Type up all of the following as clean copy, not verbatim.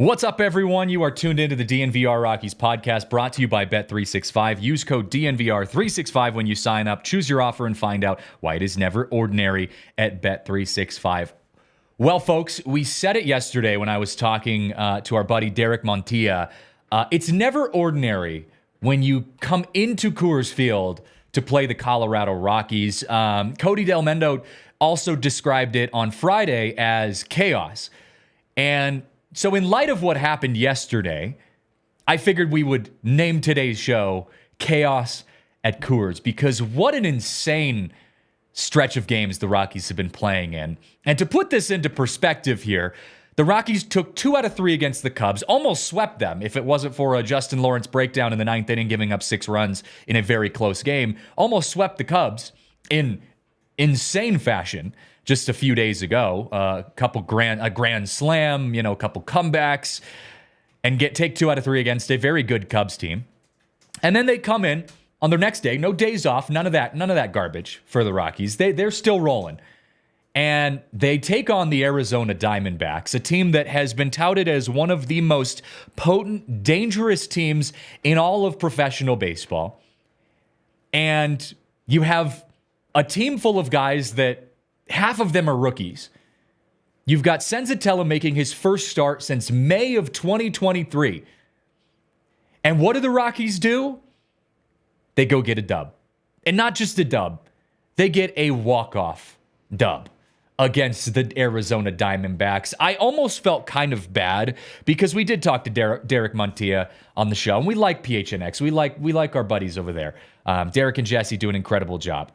What's up, everyone? You are tuned into the DNVR Rockies Podcast, brought to you by Bet365. Use code DNVR365 when you sign up. Choose your offer and find out why it is never ordinary at Bet365. Well, folks, we said it yesterday when I was talking to our buddy Derek Montilla. It's never ordinary when you come into Coors Field to play the Colorado Rockies. Cody Del Mendo also described it on Friday as chaos. And so in light of what happened yesterday, I figured we would name today's show Chaos at Coors, because what an insane stretch of games the Rockies have been playing in. And to put this into perspective here, the Rockies took 2 out of 3 against the Cubs, almost swept them if it wasn't for a Justin Lawrence breakdown in the 9th inning, giving up 6 runs in a very close game. Almost swept the Cubs in insane fashion just a few days ago. A grand slam, a couple comebacks, and take 2 out of 3 against a very good Cubs team. And then they come in on their next day, no days off, none of that garbage for the Rockies. They're still rolling. And they take on the Arizona Diamondbacks, a team that has been touted as one of the most potent, dangerous teams in all of professional baseball. And you have a team full of guys that half of them are rookies. You've got Senza making his first start since May of 2023. And what do the Rockies do? They go get a dub. And not just a dub. They get a walk-off dub against the Arizona Diamondbacks. I almost felt kind of bad because we did talk to Derek Montilla on the show, and we like PHNX. We like our buddies over there. Derek and Jesse do an incredible job.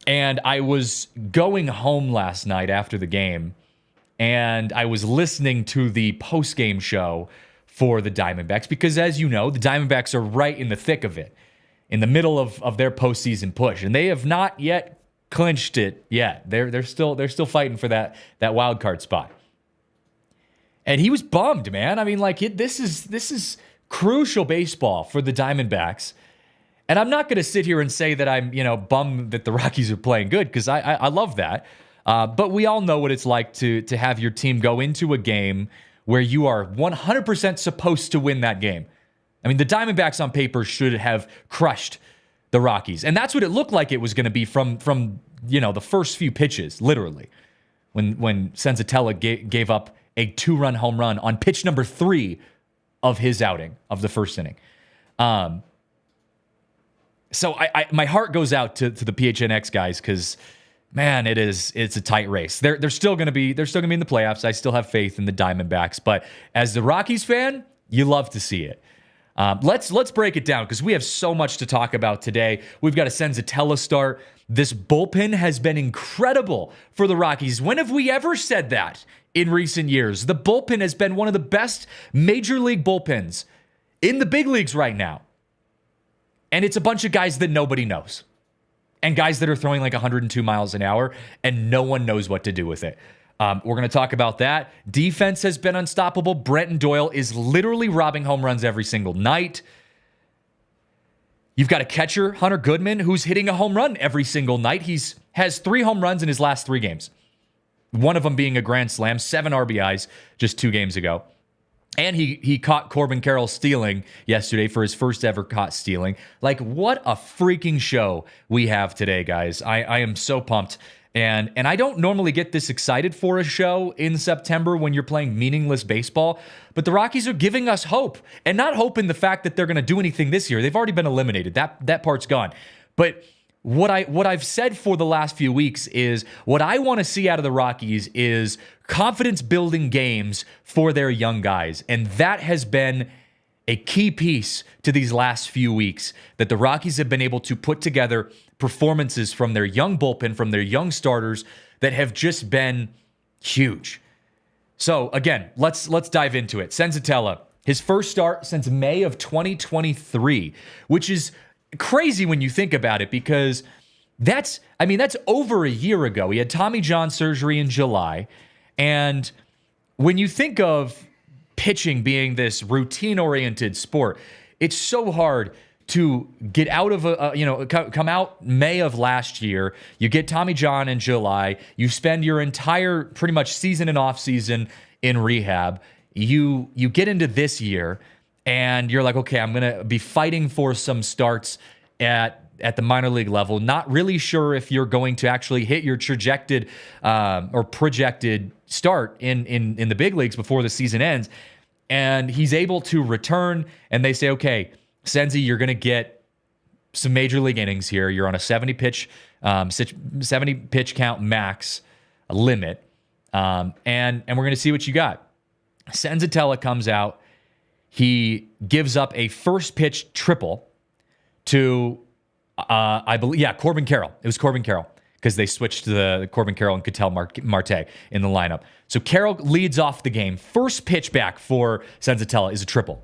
And I was going home last night after the game, and I was listening to the post-game show for the Diamondbacks because, as you know, the Diamondbacks are right in the thick of it, in the middle of their postseason push, and they have not yet clinched it yet. They're still fighting for that wild card spot. And he was bummed, man. I mean, this is crucial baseball for the Diamondbacks. And I'm not going to sit here and say that I'm, bummed that the Rockies are playing good, because I love that. But we all know what it's like to have your team go into a game where you are 100% supposed to win that game. I mean, the Diamondbacks on paper should have crushed the Rockies. And that's what it looked like it was going to be from the first few pitches, literally, when Senza gave up a 2-run home run on pitch number 3 of his outing of the first inning. So my heart goes out to the PHNX guys, because, man, it's a tight race. They're still gonna be in the playoffs. I still have faith in the Diamondbacks, but as the Rockies fan, you love to see it. Let's break it down, because we have so much to talk about today. We've got a Senza start. This bullpen has been incredible for the Rockies. When have we ever said that in recent years? The bullpen has been one of the best major league bullpens in the big leagues right now. And it's a bunch of guys that nobody knows. And guys that are throwing 102 miles an hour, and no one knows what to do with it. We're going to talk about that. Defense has been unstoppable. Brenton Doyle is literally robbing home runs every single night. You've got a catcher, Hunter Goodman, who's hitting a home run every single night. Has 3 home runs in his last 3 games. One of them being a grand slam, 7 RBIs just 2 games ago. And he caught Corbin Carroll stealing yesterday for his first ever caught stealing. What a freaking show we have today, guys. I am so pumped. And I don't normally get this excited for a show in September when you're playing meaningless baseball, but the Rockies are giving us hope. And not hope in the fact that they're going to do anything this year. They've already been eliminated. That part's gone. But what I've said for the last few weeks is what I want to see out of the Rockies is confidence-building games for their young guys. And that has been a key piece to these last few weeks, that the Rockies have been able to put together performances from their young bullpen, from their young starters, that have just been huge. So again, let's dive into it. Senza, His first start since May of 2023, which is crazy when you think about it, because that's over a year ago. He had Tommy John surgery in July. And when you think of pitching being this routine-oriented sport, it's so hard to get out of come out May of last year. You get Tommy John in July. You spend your entire pretty much season and off season in rehab. You get into this year and you're like, okay, I'm going to be fighting for some starts at the minor league level. Not really sure if you're going to actually hit your projected start in the big leagues before the season ends. And he's able to return, and they say, okay, Senza, you're going to get some major league innings here. You're on a 70 pitch count max limit, and we're going to see what you got. Senzatella comes out. He gives up a first pitch triple to, I believe, Corbin Carroll. It was Corbin Carroll, because they switched to the Corbin Carroll and Ketel Marte in the lineup. So Carroll leads off the game. First pitch back for Senzatella is a triple.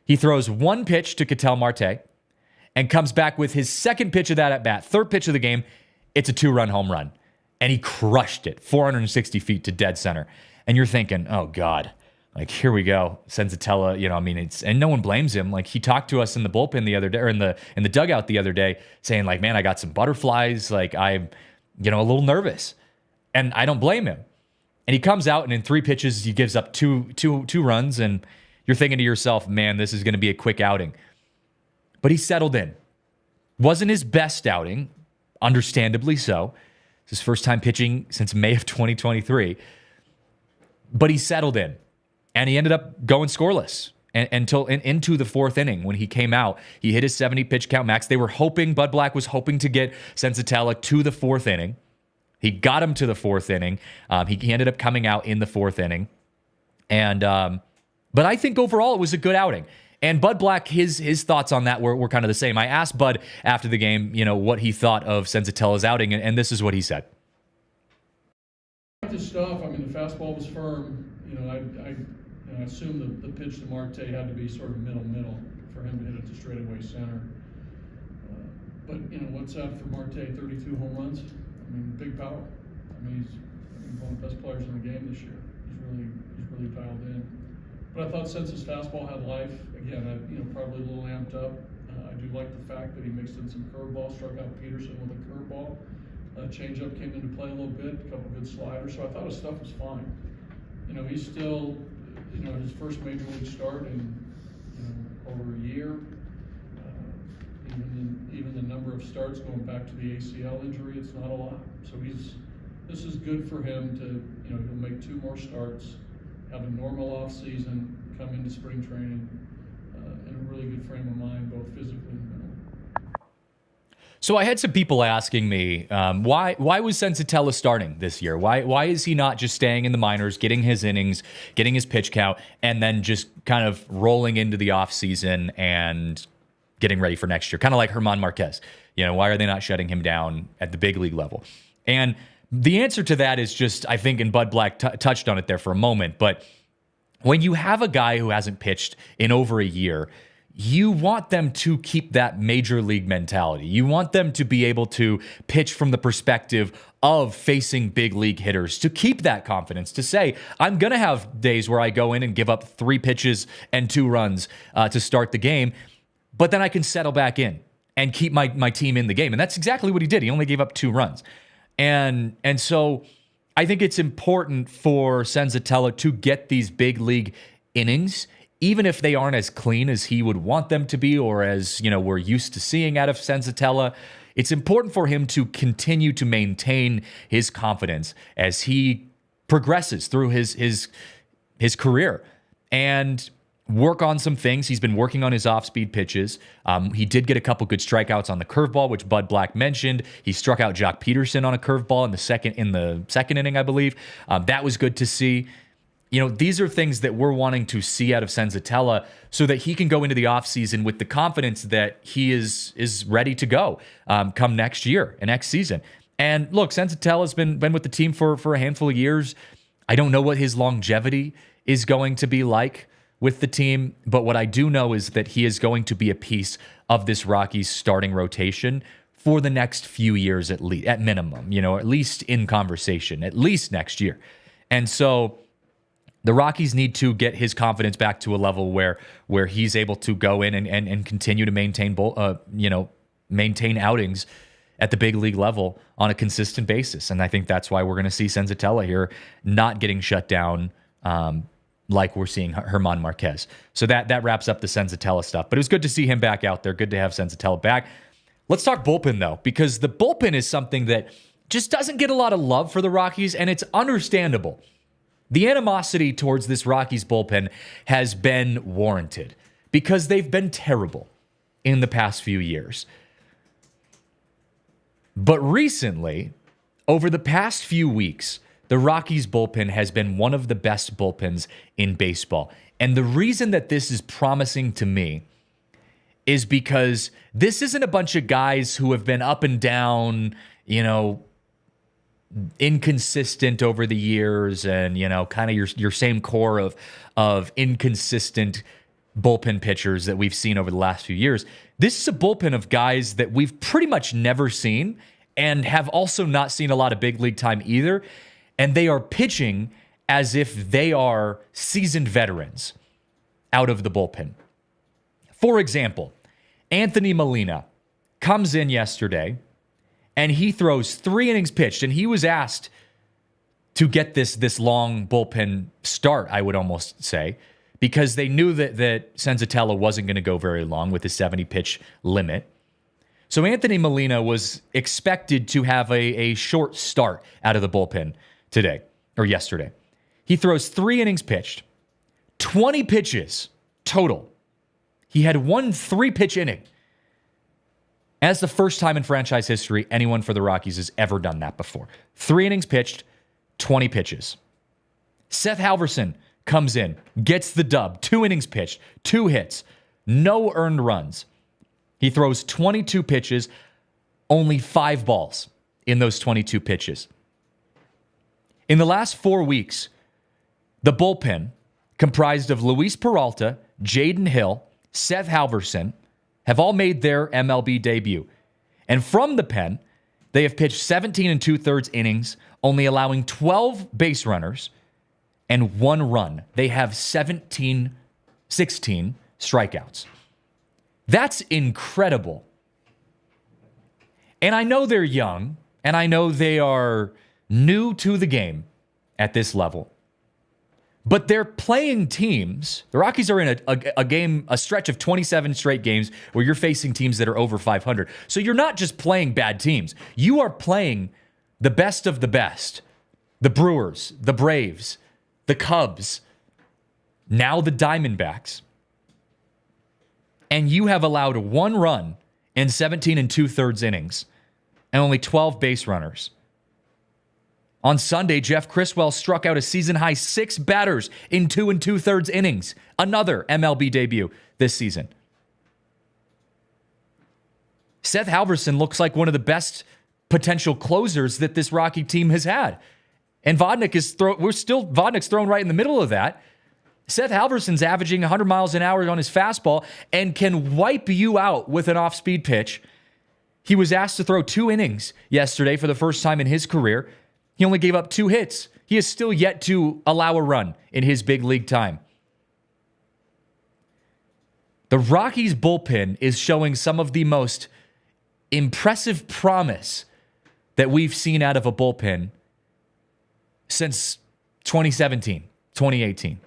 He throws one pitch to Ketel Marte and comes back with his second pitch of that at bat. Third pitch of the game, it's a 2-run home run. And he crushed it, 460 feet to dead center. And you're thinking, oh God, like, here we go. Senzatella, and no one blames him. Like, he talked to us in the bullpen the other day, or in the dugout the other day, saying like, man, I got some butterflies. Like, I'm, a little nervous. And I don't blame him. And he comes out, and in 3 pitches, he gives up two runs, and you're thinking to yourself, man, this is going to be a quick outing. But he settled in. Wasn't his best outing, understandably so. It's his first time pitching since May of 2023. But he settled in. And he ended up going scoreless until into the 4th inning. When he came out, he hit his 70 pitch count max. Bud Black was hoping to get Senzatella to the 4th inning. He got him to the 4th inning. He ended up coming out in the 4th inning. And but I think overall it was a good outing. And Bud Black, his thoughts on that were kind of the same. I asked Bud after the game, what he thought of Senzatella's outing, and this is what he said. The stuff, the fastball was firm. I assumed the pitch to Marte had to be sort of middle for him to hit it to straightaway center. But what's that for Marte? 32 home runs. Big power. He's one of the best players in the game this year. He's really dialed in. But I thought Senza's fastball had life. Again, probably a little amped up. I do like the fact that he mixed in some curveball, struck out Peterson with a curveball. Changeup came into play a little bit, a couple good sliders. So I thought his stuff was fine. He's still, his first major league start in over a year. Even the number of starts going back to the ACL injury, it's not a lot. So this is good for him to, he'll make 2 more starts, have a normal off season, come into spring training in a really good frame of mind, both physically and mentally. So I had some people asking me, why was Senzatella starting this year? Why is he not just staying in the minors, getting his innings, getting his pitch count, and then just kind of rolling into the offseason and getting ready for next year? Kind of like German Marquez. Why are they not shutting him down at the big league level? And the answer to that is just, I think, and Bud Black touched on it there for a moment, but when you have a guy who hasn't pitched in over a year, you want them to keep that major league mentality. You want them to be able to pitch from the perspective of facing big league hitters, to keep that confidence, to say, I'm going to have days where I go in and give up 3 pitches and 2 runs to start the game, but then I can settle back in and keep my team in the game. And that's exactly what he did. He only gave up 2 runs. And so I think it's important for Senzatella to get these big league innings, even if they aren't as clean as he would want them to be, or as we're used to seeing out of Senzatella. It's important for him to continue to maintain his confidence as he progresses through his career and work on some things. He's been working on his off-speed pitches. He did get a couple good strikeouts on the curveball, which Bud Black mentioned. He struck out Jock Peterson on a curveball in the second inning, I believe. That was good to see. These are things that we're wanting to see out of Senzatella so that he can go into the offseason with the confidence that he is ready to go come next year and next season. And look, Senzatella's been with the team for a handful of years. I don't know what his longevity is going to be like. with the team, but what I do know is that he is going to be a piece of this Rockies starting rotation for the next few years at least, at minimum, at least in conversation, at least next year. And so the Rockies need to get his confidence back to a level where he's able to go in and continue to maintain maintain outings at the big league level on a consistent basis. And I think that's why we're going to see Senza here not getting shut down like we're seeing German Marquez. So that wraps up the Senza stuff. But it was good to see him back out there. Good to have Senza back. Let's talk bullpen, though, because the bullpen is something that just doesn't get a lot of love for the Rockies, and it's understandable. The animosity towards this Rockies bullpen has been warranted because they've been terrible in the past few years. But recently, over the past few weeks, the Rockies bullpen has been one of the best bullpens in baseball. And the reason that this is promising to me is because this isn't a bunch of guys who have been up and down, inconsistent over the years and, kind of your same core of inconsistent bullpen pitchers that we've seen over the last few years. This is a bullpen of guys that we've pretty much never seen and have also not seen a lot of big league time either. And they are pitching as if they are seasoned veterans out of the bullpen. For example, Anthony Molina comes in yesterday and he throws 3 innings pitched, and he was asked to get this long bullpen start, I would almost say, because they knew that Senza wasn't going to go very long with his 70-pitch limit. So Anthony Molina was expected to have a short start out of the bullpen today, or yesterday. He throws 3 innings pitched, 20 pitches total. He had 1 3-pitch inning. And that's the first time in franchise history anyone for the Rockies has ever done that before. 3 innings pitched, 20 pitches. Seth Halverson comes in, gets the dub, 2 innings pitched, 2 hits, no earned runs. He throws 22 pitches, only 5 balls in those 22 pitches. In the last 4 weeks, the bullpen, comprised of Luis Peralta, Jaden Hill, Seth Halverson, have all made their MLB debut. And from the pen, they have pitched 17 2/3 innings, only allowing 12 base runners and 1 run. They have 16 strikeouts. That's incredible. And I know they're young, and I know they are new to the game at this level. But they're playing teams. The Rockies are in a stretch of 27 straight games where you're facing teams that are over 500. So you're not just playing bad teams. You are playing the best of the best. The Brewers, the Braves, the Cubs, now the Diamondbacks. And you have allowed 1 run in 17 2/3 innings and only 12 base runners. On Sunday, Jeff Criswell struck out a season-high 6 batters in 2 2/3 innings. Another MLB debut this season. Seth Halverson looks like one of the best potential closers that this Rocky team has had. And Vodnik's thrown right in the middle of that. Seth Halverson's averaging 100 miles an hour on his fastball and can wipe you out with an off-speed pitch. He was asked to throw 2 innings yesterday for the first time in his career. He only gave up 2 hits. He has still yet to allow a run in his big league time. The Rockies bullpen is showing some of the most impressive promise that we've seen out of a bullpen since 2017, 2018.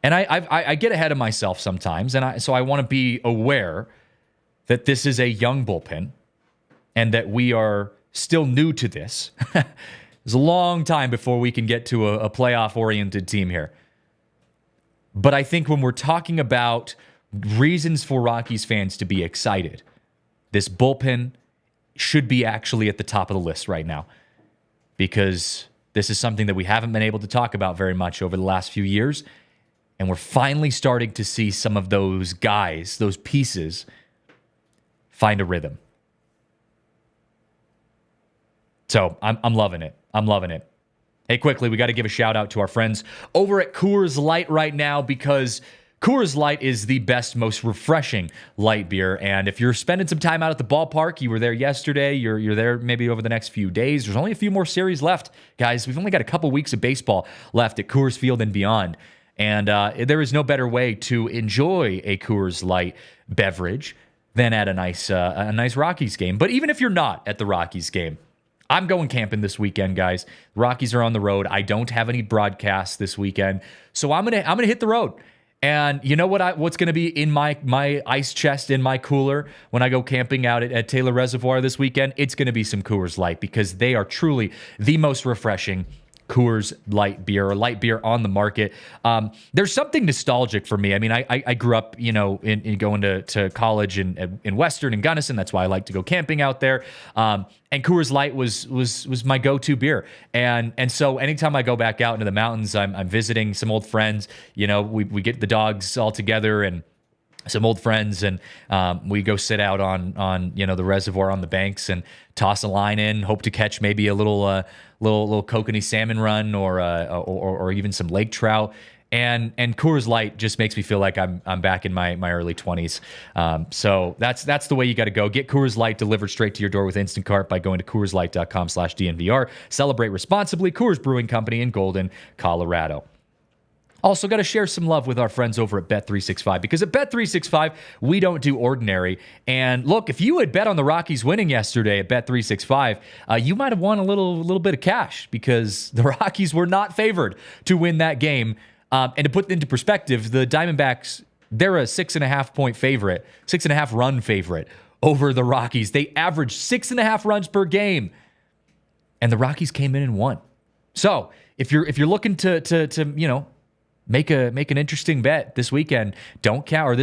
And I get ahead of myself sometimes, and so I want to be aware that this is a young bullpen and that we are still new to this. It's a long time before we can get to a playoff-oriented team here. But I think when we're talking about reasons for Rockies fans to be excited, this bullpen should be actually at the top of the list right now, because this is something that we haven't been able to talk about very much over the last few years, and we're finally starting to see some of those guys, those pieces, find a rhythm. So I'm loving it. I'm loving it. Hey, quickly, we got to give a shout out to our friends over at Coors Light right now, because Coors Light is the best, most refreshing light beer. And if you're spending some time out at the ballpark, you were there yesterday, you're there maybe over the next few days, there's only a few more series left, guys. We've only got a couple weeks of baseball left at Coors Field and beyond. And there is no better way to enjoy a Coors Light beverage than at a nice Rockies game. But even if you're not at the Rockies game, I'm going camping this weekend, guys. Rockies are on the road. I don't have any broadcasts this weekend, so I'm gonna hit the road. And you know what's gonna be in my ice chest, in my cooler when I go camping out at Taylor Reservoir this weekend? It's gonna be some Coors Light, because they are truly the most refreshing Coors Light beer, or light beer on the market. There's something nostalgic for me. I mean, I grew up, in going to college in Western and Gunnison. That's why I like to go camping out there. And Coors Light was my go-to beer. And so anytime I go back out into the mountains, I'm visiting some old friends. We get the dogs all together and some old friends, and we go sit out on the reservoir on the banks and toss a line in, hope to catch maybe a little kokanee salmon run, or even some lake trout. And Coors Light just makes me feel like I'm back in my early 20s. So that's the way you got to go. Get Coors Light delivered straight to your door with Instacart by going to CoorsLight.com/DNVR. Celebrate responsibly. Coors Brewing Company in Golden, Colorado. Also, got to share some love with our friends over at Bet365, because at Bet365, we don't do ordinary. And look, if you had bet on the Rockies winning yesterday at Bet365, you might have won a little bit of cash, because the Rockies were not favored to win that game. And to put into perspective, the Diamondbacks, they're a 6.5 point favorite, 6.5 run favorite over the Rockies. They averaged 6.5 runs per game, and the Rockies came in and won. So if you're looking to make an interesting bet this weekend, don't count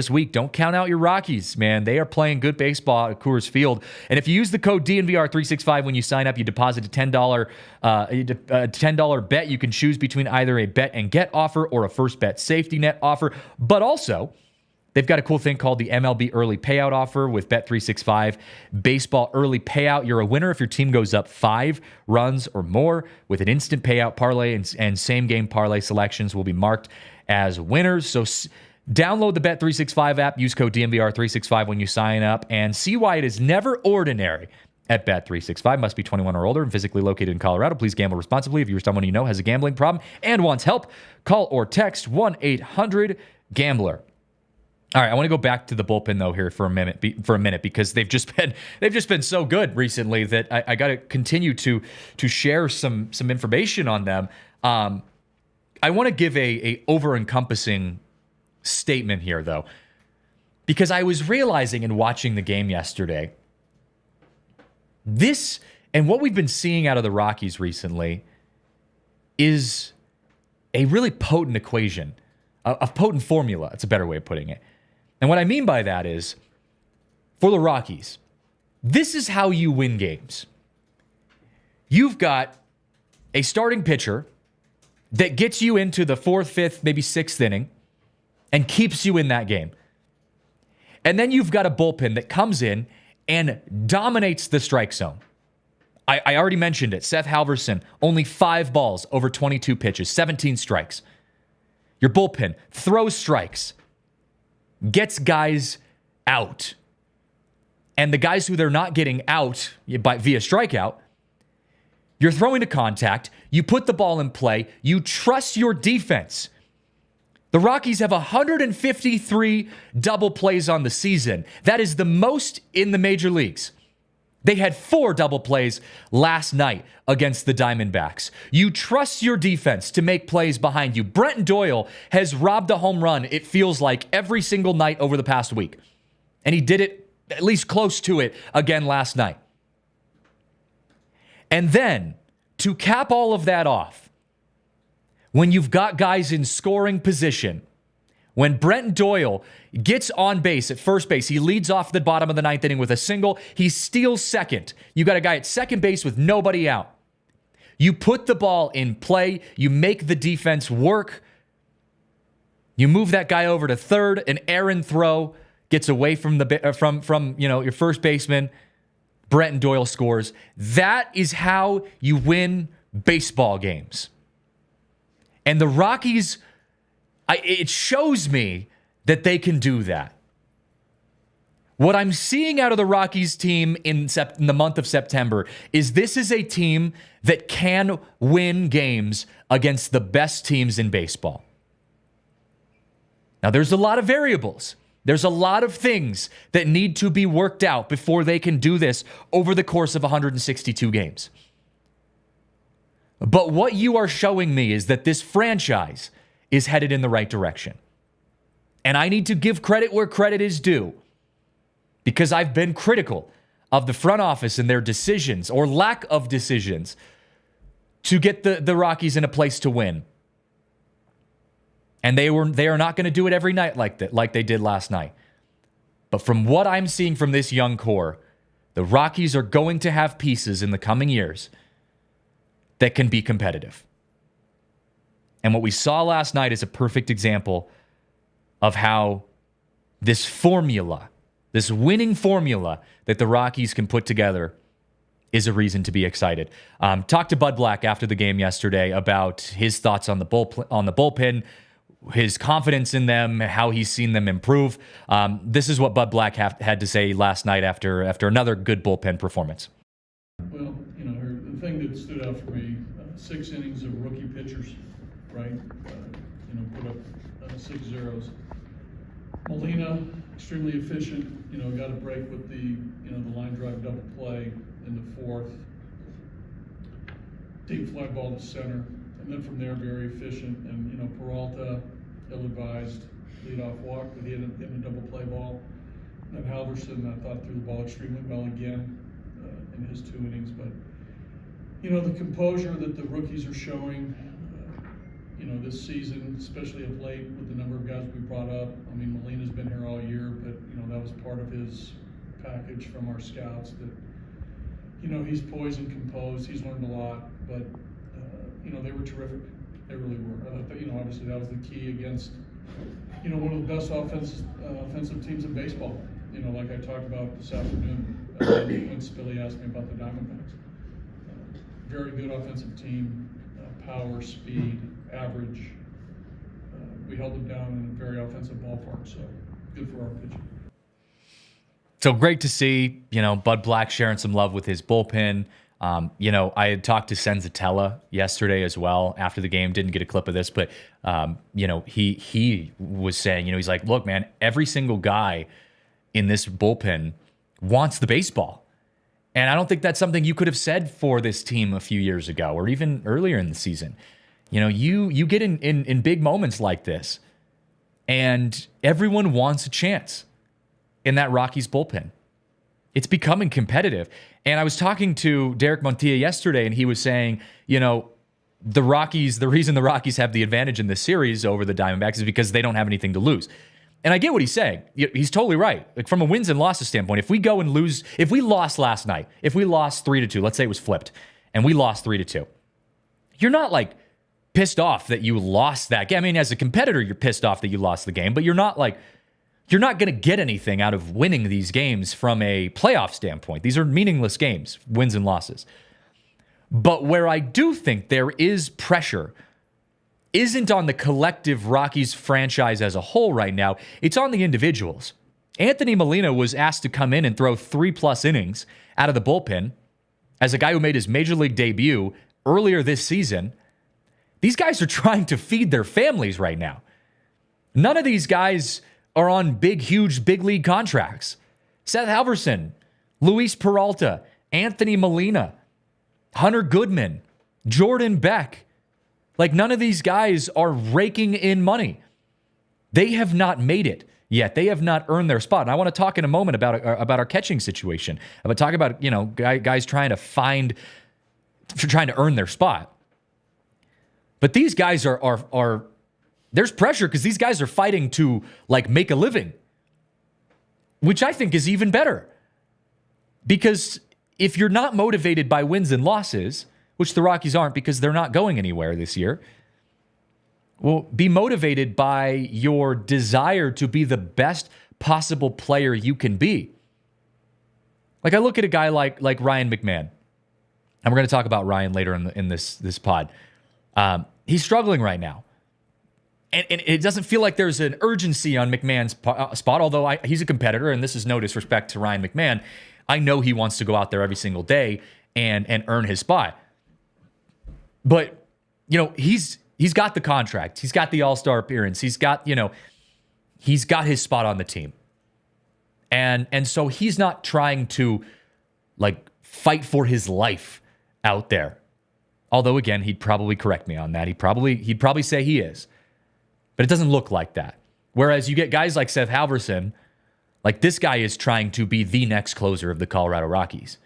out your Rockies, man. They are playing good baseball at Coors Field. And if you use the code DNVR365 when you sign up, you deposit a $10 bet. You can choose between either a bet and get offer or a first bet safety net offer. But also, they've got a cool thing called the MLB Early Payout Offer with Bet365 Baseball Early Payout. You're a winner if your team goes up 5 runs or more, with an instant payout parlay, and same-game parlay selections will be marked as winners. So download the Bet365 app, use code DNVR365 when you sign up, and see why it is never ordinary at Bet365. Must be 21 or older and physically located in Colorado. Please gamble responsibly. If you or someone you know has a gambling problem and wants help, call or text 1-800-GAMBLER. All right, I want to go back to the bullpen though here for a minute, because they've just been so good recently that I got to continue to share some information on them. I want to give a over-encompassing statement here though, because I was realizing in watching the game yesterday, this and what we've been seeing out of the Rockies recently is a really potent equation, a potent formula. It's a better way of putting it. And what I mean by that is, for the Rockies, this is how you win games. You've got a starting pitcher that gets you into the 4th, 5th, maybe 6th inning and keeps you in that game. And then you've got a bullpen that comes in and dominates the strike zone. I already mentioned it. Seth Halverson, only 5 balls over 22 pitches, 17 strikes. Your bullpen throws strikes, gets guys out. And the guys who they're not getting out via strikeout, you're throwing to contact, you put the ball in play, you trust your defense. The Rockies have 153 double plays on the season. That is the most in the major leagues. They had 4 double plays last night against the Diamondbacks. You trust your defense to make plays behind you. Brenton Doyle has robbed a home run, it feels like, every single night over the past week. And he did it at least close to it again last night. And then, to cap all of that off, when you've got guys in scoring position, when Brenton Doyle gets on base at first base, he leads off the bottom of the 9th inning with a single. He steals second. You got a guy at second base with nobody out. You put the ball in play. You make the defense work. You move that guy over to third. An errant throw gets away from your first baseman. Brenton Doyle scores. That is how you win baseball games. And the Rockies, it shows me that they can do that. What I'm seeing out of the Rockies team in the month of September is this is a team that can win games against the best teams in baseball. Now, there's a lot of variables. There's a lot of things that need to be worked out before they can do this over the course of 162 games. But what you are showing me is that this franchise is headed in the right direction. And I need to give credit where credit is due, because I've been critical of the front office and their decisions or lack of decisions to get the Rockies in a place to win. And they are not going to do it every night like they did last night. But from what I'm seeing from this young core, the Rockies are going to have pieces in the coming years that can be competitive. And what we saw last night is a perfect example of how this formula, this winning formula that the Rockies can put together, is a reason to be excited. Talked to Bud Black after the game yesterday about his thoughts on the bullpen, his confidence in them, how he's seen them improve. This is what Bud Black had to say last night after another good bullpen performance. Well, the thing that stood out for me, 6 innings of rookie pitchers, right? Put up 6 zeros. Molina, extremely efficient, got a break with the line drive double play in the 4th. Deep fly ball to center. And then from there, very efficient. And, Peralta, ill-advised leadoff walk, but he hit a double play ball. And then Halverson, I thought, threw the ball extremely well again in his 2 innings. But, the composure that the rookies are showing, this season, especially of late with the number of guys we brought up. I mean, Molina's been here all year, but, that was part of his package from our scouts that, he's poised and composed. He's learned a lot, but, they were terrific. They really were. I thought that, obviously that was the key against, one of the best offensive teams in baseball. Like I talked about this afternoon when Spilly asked me about the Diamondbacks. Very good offensive team, power, speed, average. We held them down in a very offensive ballpark, so good for our pitching. So great to see, Bud Black sharing some love with his bullpen. I had talked to Senza yesterday as well after the game. Didn't get a clip of this, but he was saying, he's like, look, man, every single guy in this bullpen wants the baseball. And I don't think that's something you could have said for this team a few years ago or even earlier in the season. You get in big moments like this, and everyone wants a chance in that Rockies bullpen. It's becoming competitive. And I was talking to Derek Montilla yesterday, and he was saying, the reason the Rockies have the advantage in this series over the Diamondbacks is because they don't have anything to lose. And I get what he's saying. He's totally right. Like, from a wins and losses standpoint, if we lost last night, if we lost 3-2, let's say it was flipped, and we lost 3-2, you're not like pissed off that you lost that game. I mean, as a competitor, you're pissed off that you lost the game, but you're not going to get anything out of winning these games from a playoff standpoint. These are meaningless games, wins and losses. But where I do think there is pressure isn't on the collective Rockies franchise as a whole right now. It's on the individuals. Anthony Molina was asked to come in and throw 3+ innings out of the bullpen as a guy who made his major league debut earlier this season. These guys are trying to feed their families right now. None of these guys are on huge big league contracts. Seth Halverson, Luis Peralta, Anthony Molina, Hunter Goodman, Jordan Beck. Like, none of these guys are raking in money. They have not made it yet. They have not earned their spot. And I want to talk in a moment about our catching situation. I'm going to talk about, guys trying to earn their spot. But these guys are there's pressure because these guys are fighting to make a living, which I think is even better. Because if you're not motivated by wins and losses, which the Rockies aren't because they're not going anywhere this year, well, be motivated by your desire to be the best possible player you can be. Like, I look at a guy like Ryan McMahon, and we're going to talk about Ryan later in this pod. he's struggling right now. And it doesn't feel like there's an urgency on McMahon's spot, although he's a competitor, and this is no disrespect to Ryan McMahon. I know he wants to go out there every single day and earn his spot. But, he's got the contract. He's got the All-Star appearance. He's got his spot on the team. And so he's not trying to, fight for his life out there. Although, again, he'd probably correct me on that. He'd probably say he is. But it doesn't look like that. Whereas you get guys like Seth Halverson, this guy is trying to be the next closer of the Colorado Rockies.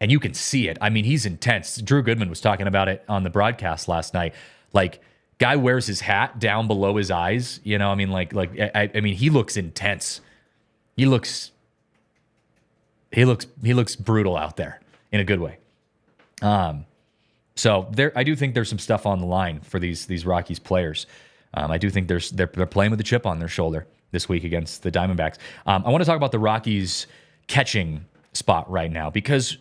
And you can see it. I mean, he's intense. Drew Goodman was talking about it on the broadcast last night. Guy wears his hat down below his eyes. He looks intense. He looks brutal out there in a good way. So I do think there's some stuff on the line for these Rockies players. I do think they're playing with a chip on their shoulder this week against the Diamondbacks. I want to talk about the Rockies catching spot right now because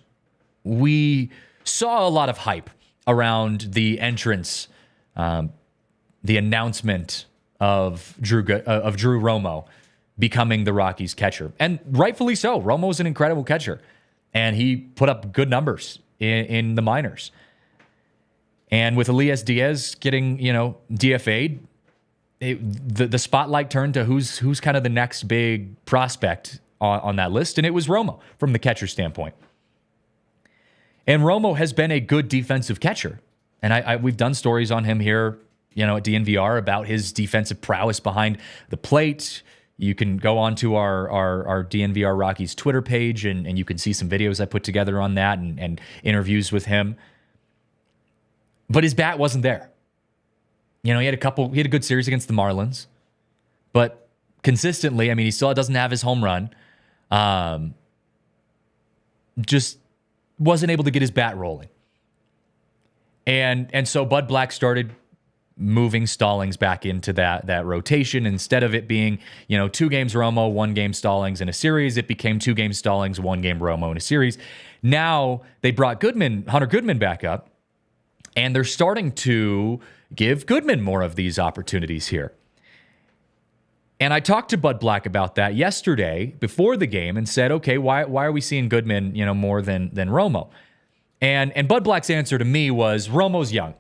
we saw a lot of hype around the entrance, the announcement of Drew Romo becoming the Rockies catcher, and rightfully so. Romo's an incredible catcher, and he put up good numbers in the minors. And with Elias Diaz getting DFA'd, the spotlight turned to who's kind of the next big prospect on that list, and it was Romo from the catcher standpoint. And Romo has been a good defensive catcher, and we've done stories on him here, at DNVR about his defensive prowess behind the plate. You can go on to our DNVR Rockies Twitter page, and you can see some videos I put together on that and interviews with him. But his bat wasn't there. He had a good series against the Marlins, but consistently, he still doesn't have his home run. Just wasn't able to get his bat rolling. And so Bud Black started moving Stallings back into that rotation. Instead of it being, 2 games Romo, 1 game Stallings in a series, it became 2 games Stallings, 1 game Romo in a series. Now they brought Hunter Goodman back up, and they're starting to give Goodman more of these opportunities here. And I talked to Bud Black about that yesterday before the game and said, okay, why are we seeing Goodman, more than Romo? And Bud Black's answer to me was Romo's young,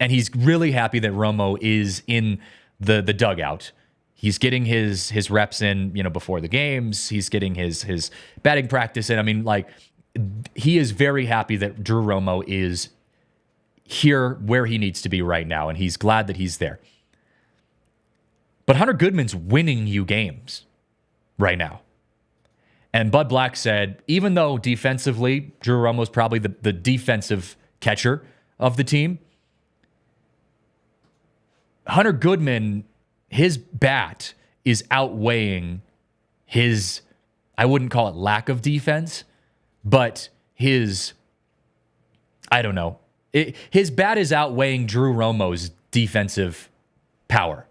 and he's really happy that Romo is in the dugout. He's getting his reps in, before the games. He's getting his batting practice in. He is very happy that Drew Romo is here where he needs to be right now, and he's glad that he's there. But Hunter Goodman's winning you games right now. And Bud Black said, even though defensively, Drew Romo's probably the defensive catcher of the team, Hunter Goodman, his bat is outweighing his, I wouldn't call it lack of defense, but his bat is outweighing Drew Romo's defensive power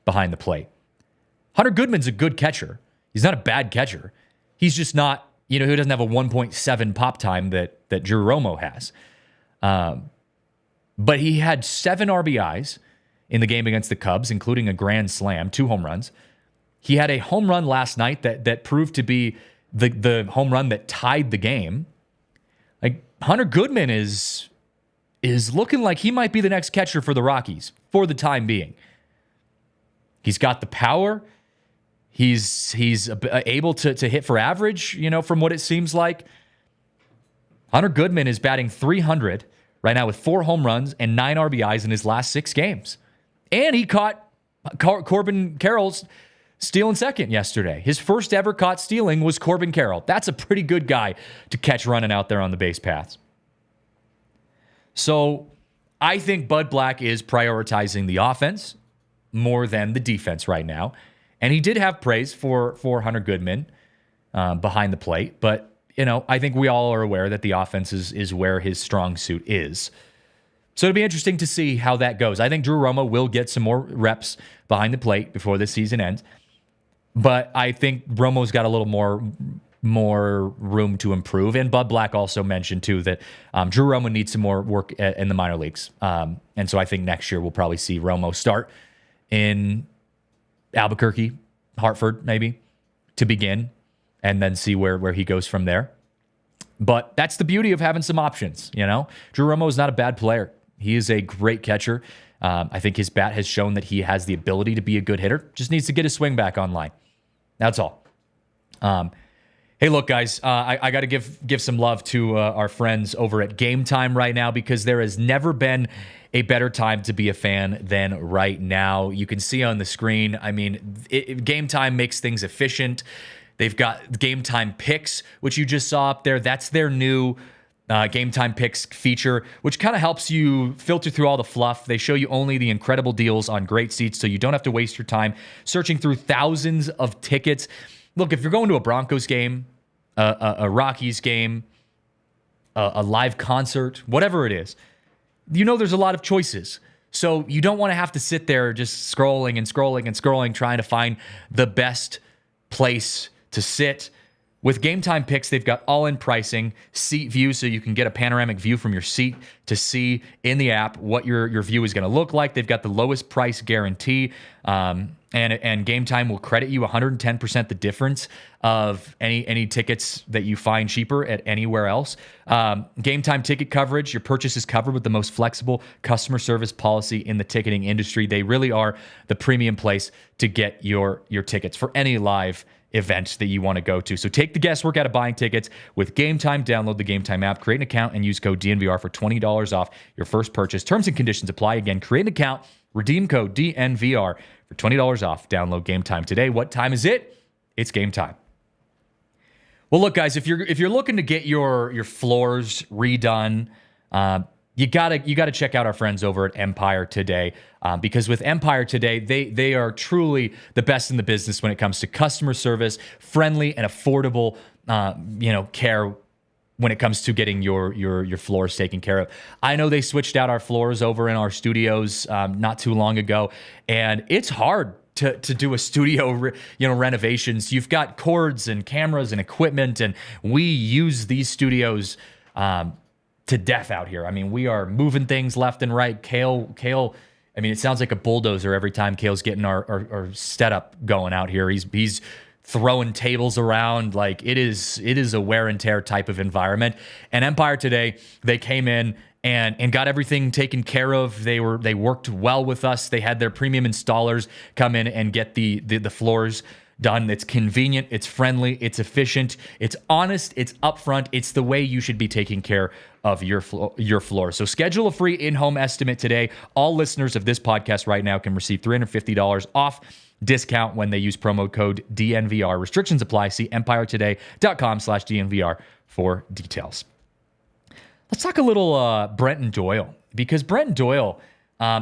behind the plate. Hunter Goodman's a good catcher. He's not a bad catcher. He's just not, he doesn't have a 1.7 pop time that Drew Romo has. But he had 7 RBIs in the game against the Cubs, including a grand slam, 2 home runs. He had a home run last night that proved to be the home run that tied the game. Hunter Goodman is looking like he might be the next catcher for the Rockies for the time being. He's got the power. He's able to hit for average, from what it seems like. Hunter Goodman is batting .300 right now with 4 home runs and 9 RBIs in his last 6 games. And he caught Corbin Carroll's stealing second yesterday. His first ever caught stealing was Corbin Carroll. That's a pretty good guy to catch running out there on the base paths. So I think Bud Black is prioritizing the offense more than the defense right now. And he did have praise for Hunter Goodman behind the plate. But, I think we all are aware that the offense is where his strong suit is. So it'll be interesting to see how that goes. I think Drew Romo will get some more reps behind the plate before the season ends. But I think Romo's got a little more more room to improve. And Bud Black also mentioned, too, that Drew Romo needs some more work in the minor leagues. And so I think next year we'll probably see Romo start in Albuquerque, Hartford, maybe, to begin, and then see where he goes from there. But that's the beauty of having some options, you know? Drew Romo is not a bad player. He is a great catcher. I think his bat has shown that he has the ability to be a good hitter. Just needs to get his swing back online. That's all. Hey, look, guys, I got to give some love to our friends over at Game Time right now, because there has never been a better time to be a fan than right now. You can see on the screen, I mean, Game Time makes things efficient. They've got Game Time Picks, which you just saw up there. That's their new Game Time Picks feature, which kind of helps you filter through all the fluff. They show you only the incredible deals on great seats, so you don't have to waste your time searching through thousands of tickets. Look, if you're going to a Broncos game, a Rockies game, a live concert, whatever it is, you know there's a lot of choices. So you don't want to have to sit there just scrolling and scrolling and scrolling, trying to find the best place to sit. With Game Time Picks, they've got all-in pricing, seat view, so you can get a panoramic view from your seat to see in the app what your view is going to look like. They've got the lowest price guarantee, and Game Time will credit you 110% the difference of any tickets that you find cheaper at anywhere else. Game Time ticket coverage, your purchase is covered with the most flexible customer service policy in the ticketing industry. They really are the premium place to get your tickets for any live event that you want to go to. So take the guesswork out of buying tickets with Game Time. Download the Game Time app, create an account, and use code DNVR for $20 off your first purchase. Terms and conditions apply. Again, create an account, redeem code DNVR for $20 off. Download Game Time today. What time is it? It's game time. Well, look, guys, if you're looking to get your floors redone, you gotta check out our friends over at Empire Today, because with Empire Today, they are truly the best in the business when it comes to customer service, friendly and affordable, care when it comes to getting your floors taken care of. I know they switched out our floors over in our studios not too long ago, and it's hard to do a studio, renovations. You've got cords and cameras and equipment, and we use these studios to death out here. I mean, we are moving things left and right. Kale, I mean, it sounds like a bulldozer every time Kale's getting our setup going out here. He's throwing tables around. Like, it is a wear and tear type of environment. And Empire Today, they came in and got everything taken care of. They worked well with us. They had their premium installers come in and get the floors done. It's convenient, it's friendly, it's efficient, it's honest, it's upfront. It's the way you should be taking care of your floor. So schedule a free in-home estimate today. All listeners of this podcast right now can receive $350 off discount when they use promo code DNVR. Restrictions apply. See empiretoday.com/DNVR for details. Let's talk a little Brenton Doyle, because Brenton Doyle,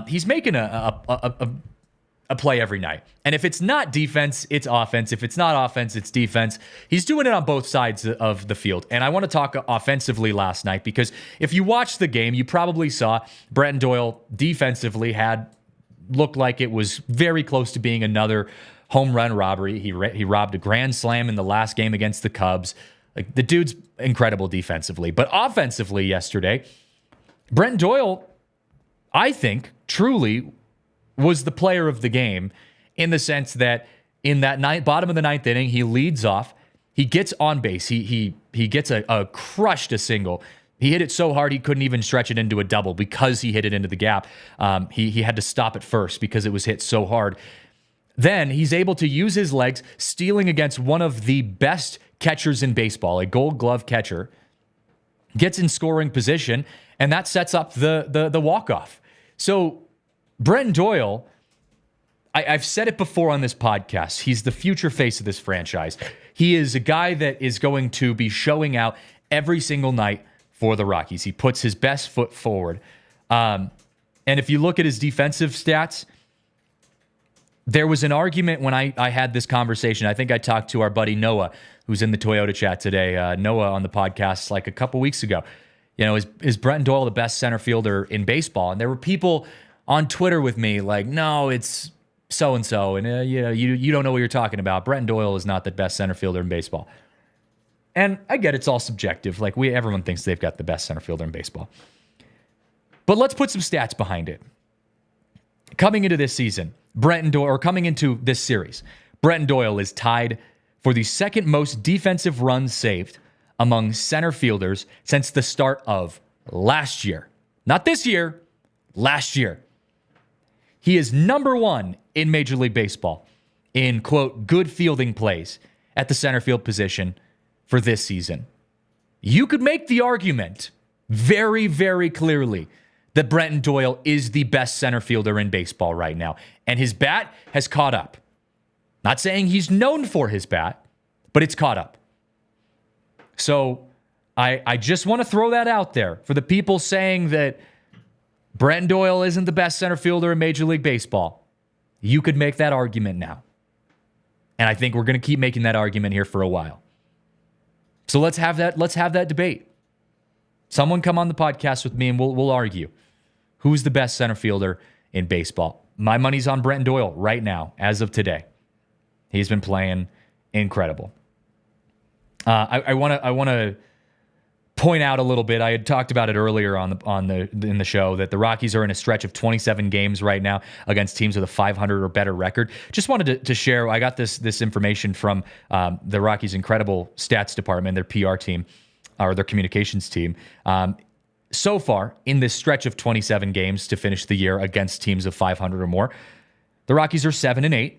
he's making a play every night. And if it's not defense, it's offense. If it's not offense, it's defense. He's doing it on both sides of the field. And I want to talk offensively last night, because if you watched the game, you probably saw Brenton Doyle defensively looked like it was very close to being another home run robbery. He robbed a grand slam in the last game against the Cubs. Like, the dude's incredible defensively. But offensively yesterday, Brenton Doyle, I think, truly was the player of the game, in the sense that in that bottom of the ninth inning, he leads off, he gets on base, he gets crushed a single. He hit it so hard he couldn't even stretch it into a double because he hit it into the gap. He had to stop it first because it was hit so hard. Then he's able to use his legs, stealing against one of the best catchers in baseball, a Gold Glove catcher, gets in scoring position, and that sets up the walk-off. So Brenton Doyle, I've said it before on this podcast, he's the future face of this franchise. He is a guy that is going to be showing out every single night for the Rockies. He puts his best foot forward. And if you look at his defensive stats, there was an argument when I had this conversation. I think I talked to our buddy Noah, who's in the Toyota chat today. Noah on the podcast like a couple weeks ago. Is Brenton Doyle the best center fielder in baseball? And there were people on Twitter with me like, no, it's so-and-so. And you don't know what you're talking about. Brenton Doyle is not the best center fielder in baseball. And I get it's all subjective. Like everyone thinks they've got the best center fielder in baseball. But let's put some stats behind it. Coming into this season, coming into this series, Brenton Doyle is tied for the second most defensive runs saved among center fielders since the start of last year. Not this year, last year. He is number one in Major League Baseball in, quote, good fielding plays at the center field position for this season. You could make the argument very, very clearly that Brenton Doyle is the best center fielder in baseball right now. And his bat has caught up. Not saying he's known for his bat, but it's caught up. So I just want to throw that out there for the people saying that Brenton Doyle isn't the best center fielder in Major League Baseball. You could make that argument now. And I think we're going to keep making that argument here for a while. So let's have that debate. Someone come on the podcast with me and we'll argue. Who's the best center fielder in baseball? My money's on Brenton Doyle right now, as of today. He's been playing incredible. I want to point out a little bit. I had talked about it earlier in the show that the Rockies are in a stretch of 27 games right now against teams with a 500 or better record. Just wanted to share. I got this information from the Rockies' incredible stats department, their PR team, or their communications team. So far, in this stretch of 27 games to finish the year against teams of 500 or more, the Rockies are 7-8.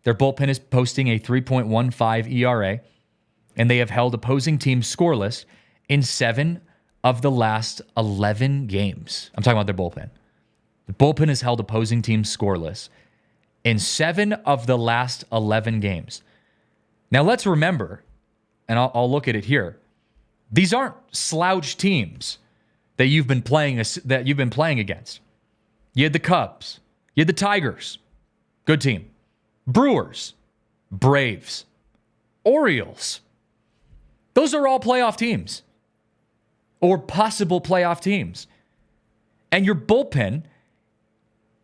Their bullpen is posting a 3.15 ERA, and they have held opposing teams scoreless in 7 of the last 11 games. I'm talking about their bullpen. The bullpen has held opposing teams scoreless in 7 of the last 11 games. Now let's remember, and I'll look at it here. These aren't slouch teams that you've been playing against. You had the Cubs, you had the Tigers, good team. Brewers, Braves, Orioles. Those are all playoff teams or possible playoff teams. And your bullpen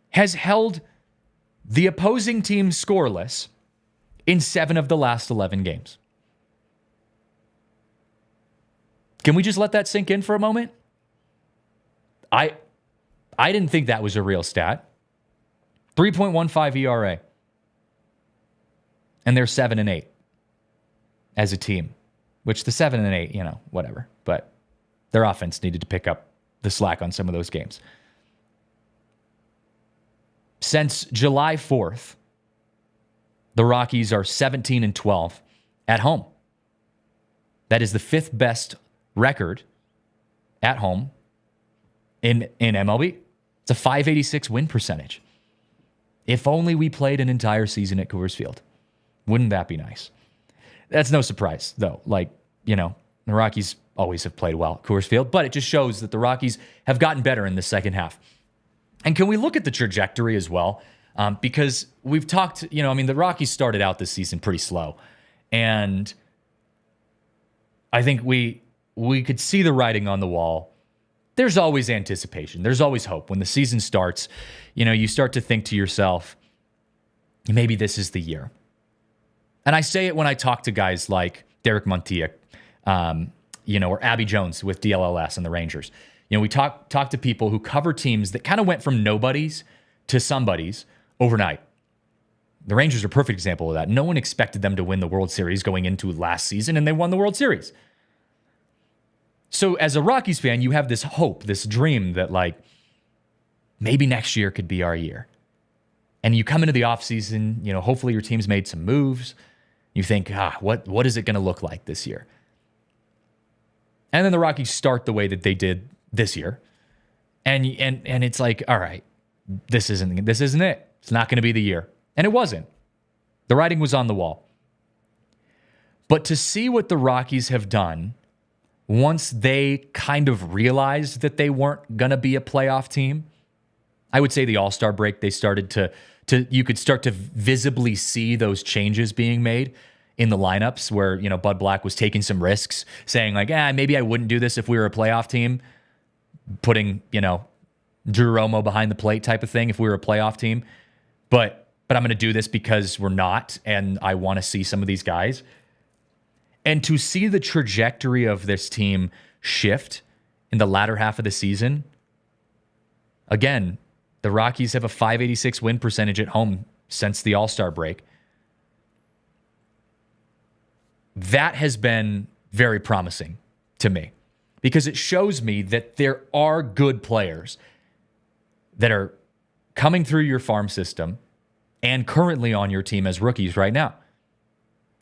has held the opposing team scoreless in 7 of the last 11 games. Can we just let that sink in for a moment? I didn't think that was a real stat. 3.15 ERA. And they're 7-8 as a team, which the 7-8, whatever. But their offense needed to pick up the slack on some of those games. Since July 4th, the Rockies are 17-12 at home. That is the 5th best record at home in MLB. It's a .586 win percentage. If only we played an entire season at Coors Field. Wouldn't that be nice? That's no surprise, though. The Rockies always have played well at Coors Field, but it just shows that the Rockies have gotten better in the second half. And can we look at the trajectory as well? Because we've talked, the Rockies started out this season pretty slow. And I think we could see the writing on the wall. There's always anticipation. There's always hope. When the season starts, you start to think to yourself, maybe this is the year. And I say it when I talk to guys like Derek Montilla, or Abby Jones with DLLS and the Rangers. We talk to people who cover teams that kind of went from nobodies to somebodies overnight. The Rangers are a perfect example of that. No one expected them to win the World Series going into last season, and they won the World Series. So as a Rockies fan, you have this hope, this dream that maybe next year could be our year. And you come into the offseason, hopefully your team's made some moves. You think, what is it going to look like this year? And then the Rockies start the way that they did this year. And it's like, all right, this isn't it. It's not going to be the year. And it wasn't. The writing was on the wall. But to see what the Rockies have done once they kind of realized that they weren't going to be a playoff team, I would say the All-Star break, they started to you could start to visibly see those changes being made in the lineups where, Bud Black was taking some risks, saying maybe I wouldn't do this if we were a playoff team, putting, Drew Romo behind the plate type of thing if we were a playoff team. But I'm going to do this because we're not, and I want to see some of these guys. And to see the trajectory of this team shift in the latter half of the season, again, the Rockies have a .586 win percentage at home since the All-Star break. That has been very promising to me because it shows me that there are good players that are coming through your farm system and currently on your team as rookies right now.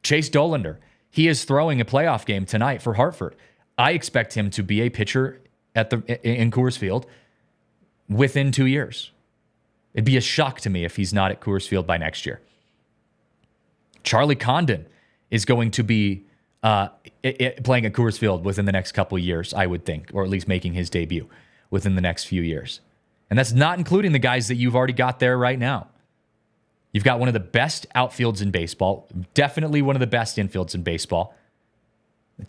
Chase Dollander, he is throwing a playoff game tonight for Hartford. I expect him to be a pitcher in Coors Field within 2 years. It'd be a shock to me if he's not at Coors Field by next year. Charlie Condon is going to be playing at Coors Field within the next couple of years, I would think, or at least making his debut within the next few years. And that's not including the guys that you've already got there right now. You've got one of the best outfields in baseball, definitely one of the best infields in baseball.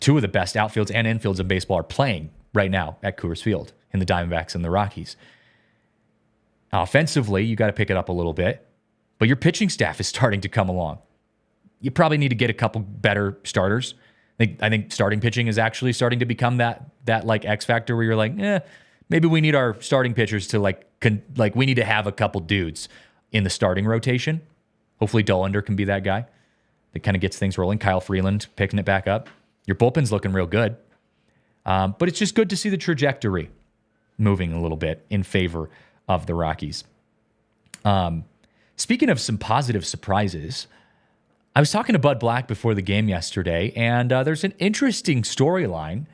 Two of the best outfields and infields in baseball are playing right now at Coors Field in the Diamondbacks and the Rockies. Offensively, you got to pick it up a little bit, but your pitching staff is starting to come along. You probably need to get a couple better starters. I think starting pitching is actually starting to become that like X factor where you're like, maybe we need our starting pitchers to we need to have a couple dudes in the starting rotation. Hopefully Dollander can be that guy that kind of gets things rolling. Kyle Freeland picking it back up. Your bullpen's looking real good. But it's just good to see the trajectory moving a little bit in favor of the Rockies. Speaking of some positive surprises, I was talking to Bud Black before the game yesterday, and there's an interesting storyline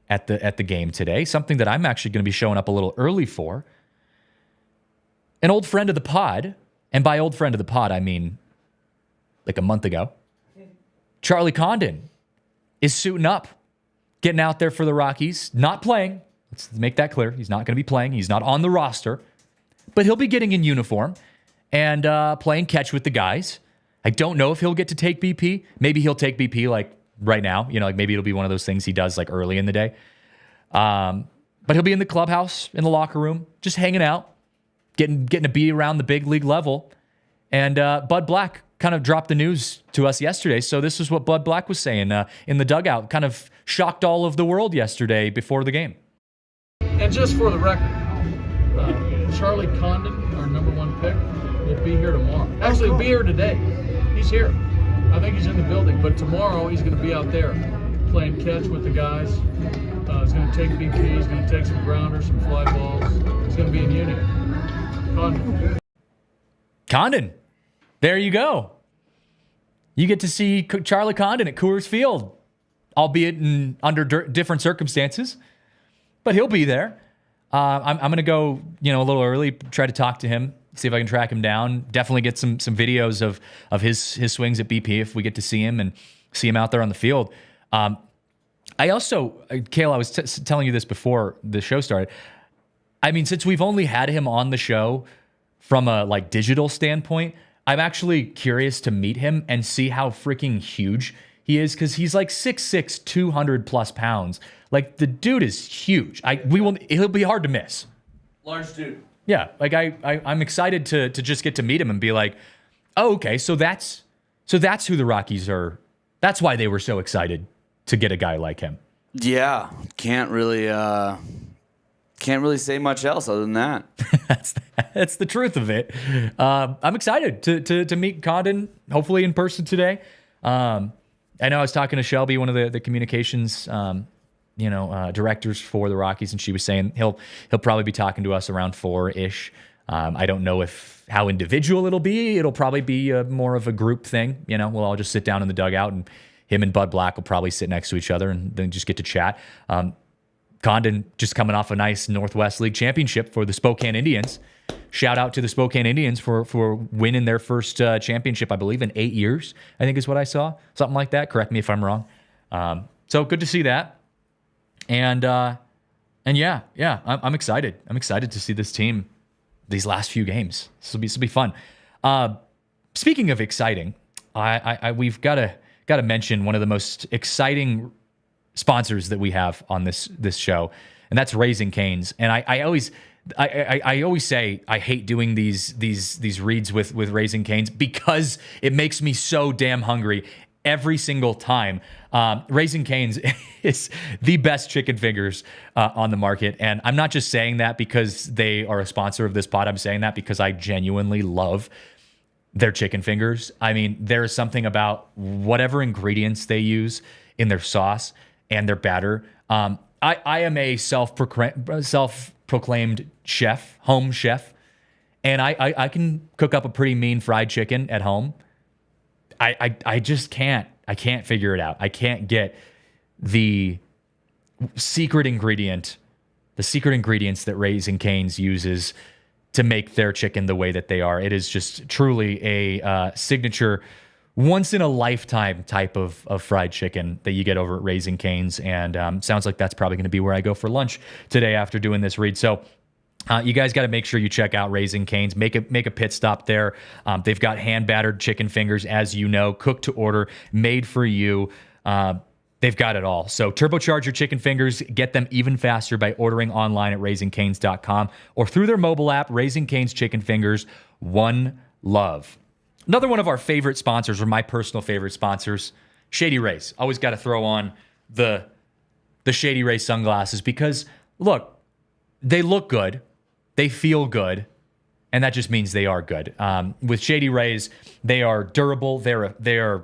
at the game today, something that I'm actually going to be showing up a little early for. An old friend of the pod, and by old friend of the pod, I mean like a month ago, Charlie Condon is suiting up, getting out there for the Rockies, not playing. Let's make that clear. He's not going to be playing. He's not on the roster, but he'll be getting in uniform and playing catch with the guys. I don't know if he'll get to take BP. Maybe he'll take BP like right now. Maybe it'll be one of those things he does like early in the day. But he'll be in the clubhouse, in the locker room, just hanging out, getting to be around the big league level. And Bud Black kind of dropped the news to us yesterday. So this is what Bud Black was saying in the dugout. Kind of shocked all of the world yesterday before the game. And just for the record, Charlie Condon, our number one pick, will be here tomorrow. Actually, he'll be here today. He's here. I think he's in the building. But tomorrow, he's going to be out there playing catch with the guys. He's going to take BP. He's going to take some grounders, some fly balls. He's going to be in Union. Condon. There you go. You get to see Charlie Condon at Coors Field, albeit under different circumstances. But he'll be there. I'm going to go, a little early, try to talk to him, see if I can track him down. Definitely get some videos of his swings at BP if we get to see him and see him out there on the field. I also, Kale, I was telling you this before the show started. I mean, since we've only had him on the show from a digital standpoint, I'm actually curious to meet him and see how freaking huge he is, because he's like 6'6", 200 plus pounds. Like, the dude is huge. He'll be hard to miss. Large dude. Yeah, I'm excited to just get to meet him and be like, oh, okay, so that's who the Rockies are. That's why they were so excited to get a guy like him. Yeah, can't really say much else other than that. That's the truth of it. I'm excited to meet Condon, hopefully in person today. I know I was talking to Shelby, one of the communications directors for the Rockies, and she was saying he'll probably be talking to us around 4-ish. I don't know how individual it'll be. It'll probably be more of a group thing. We'll all just sit down in the dugout, and him and Bud Black will probably sit next to each other and then just get to chat. Condon just coming off a nice Northwest League championship for the Spokane Indians. Shout out to the Spokane Indians for winning their first championship, I believe, in 8 years, I think is what I saw. Something like that. Correct me if I'm wrong. So good to see that. And yeah, I'm excited. I'm excited to see this team these last few games. This will be fun. Speaking of exciting, we've got to mention one of the most exciting sponsors that we have on this show, and that's Raising Cane's. And I always say I hate doing these reads with Raising Cane's because it makes me so damn hungry. every single time. Raising Cane's is the best chicken fingers on the market. And I'm not just saying that because they are a sponsor of this pod. I'm saying that because I genuinely love their chicken fingers. I mean, there is something about whatever ingredients they use in their sauce and their batter. I am a self-proclaimed chef, home chef, and I can cook up a pretty mean fried chicken at home. I just can't. I can't figure it out. I can't get the secret ingredients that Raising Cane's uses to make their chicken the way that they are. It is just truly a signature, once-in-a-lifetime type of fried chicken that you get over at Raising Cane's, and sounds like that's probably going to be where I go for lunch today after doing this read. So you guys got to make sure you check out Raising Cane's. Make a pit stop there. They've got hand-battered chicken fingers, as you know, cooked to order, made for you. They've got it all. So turbocharge your chicken fingers. Get them even faster by ordering online at raisingcanes.com or through their mobile app, Raising Cane's Chicken Fingers. One love. Another one of our favorite sponsors, or my personal favorite sponsors, Shady Rays. Always got to throw on the Shady Ray sunglasses because, look, they look good, they feel good, and that just means they are good. With Shady Rays, they are durable, they are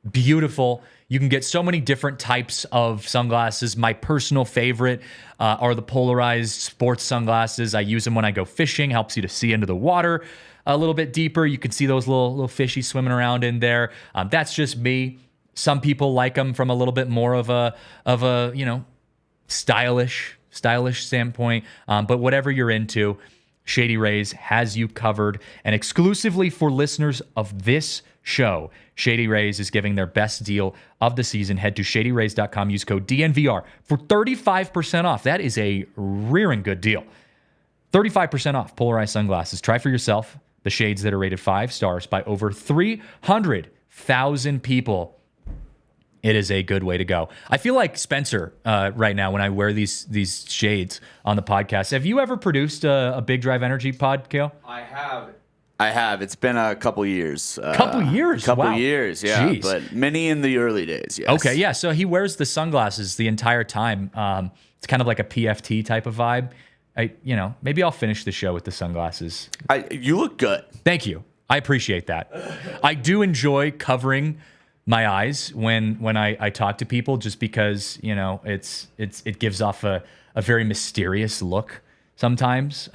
beautiful. You can get so many different types of sunglasses. My personal favorite are the polarized sports sunglasses. I use them when I go fishing. Helps you to see into the water a little bit deeper. You can see those little fishies swimming around in there. That's just me. Some people like them from a little bit more of a stylish standpoint. But whatever you're into, Shady Rays has you covered. And exclusively for listeners of this show, Shady Rays is giving their best deal of the season. Head to shadyrays.com. Use code DNVR for 35% off. That is a rearing good deal. 35% off polarized sunglasses. Try for yourself the shades that are rated 5 stars by over 300,000 people. It is a good way to go. I feel like Spencer right now when I wear these shades on the podcast. Have you ever produced a Big Drive Energy pod, Kale? I have. It's been a couple years. Couple years, yeah. Jeez. But many in the early days, yes. Okay, yeah. So he wears the sunglasses the entire time. It's kind of like a PFT type of vibe. Maybe I'll finish the show with the sunglasses. You look good. Thank you. I appreciate that. I do enjoy covering my eyes when I talk to people, just because it gives off a very mysterious look sometimes.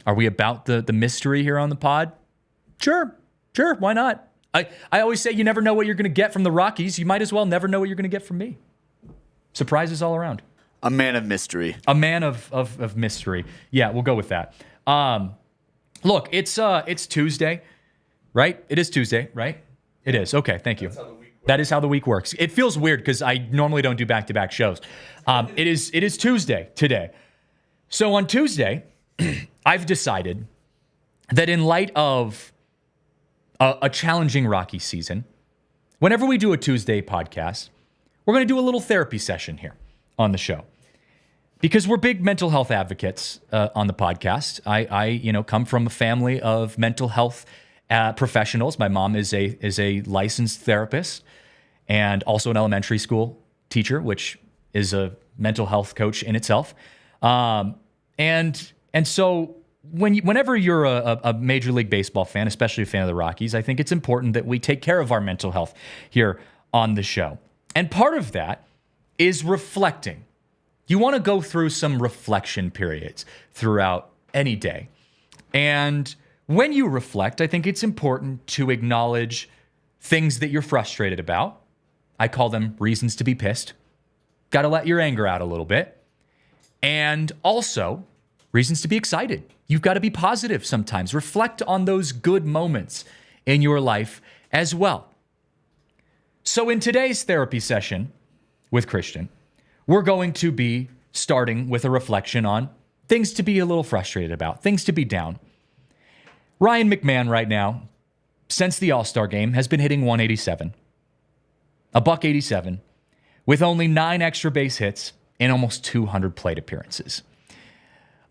Are we about the mystery here on the pod? Sure, why not? I always say you never know what you're going to get from the Rockies. You might as well never know what you're going to get from me. Surprises all around. A man of mystery. A man of mystery. Yeah, we'll go with that. Look, it's Tuesday, right? It is Tuesday, right? It is. Okay, thank you. That is how the week works. It feels weird because I normally don't do back-to-back shows. It is Tuesday today. So on Tuesday, I've decided that in light of a challenging Rocky season, whenever we do a Tuesday podcast, we're going to do a little therapy session here on the show. Because we're big mental health advocates on the podcast. I come from a family of mental health professionals. My mom is a licensed therapist and also an elementary school teacher, which is a mental health coach in itself. And so whenever you're a Major League Baseball fan, especially a fan of the Rockies, I think it's important that we take care of our mental health here on the show. And part of that is reflecting. You want to go through some reflection periods throughout any day. And when you reflect, I think it's important to acknowledge things that you're frustrated about. I call them reasons to be pissed. Got to let your anger out a little bit. And also reasons to be excited. You've got to be positive sometimes. Reflect on those good moments in your life as well. So in today's therapy session with Christian, we're going to be starting with a reflection on things to be a little frustrated about, things to be down. Ryan McMahon right now, since the All-Star game, has been hitting 187. A $187 with only 9 extra base hits and almost 200 plate appearances.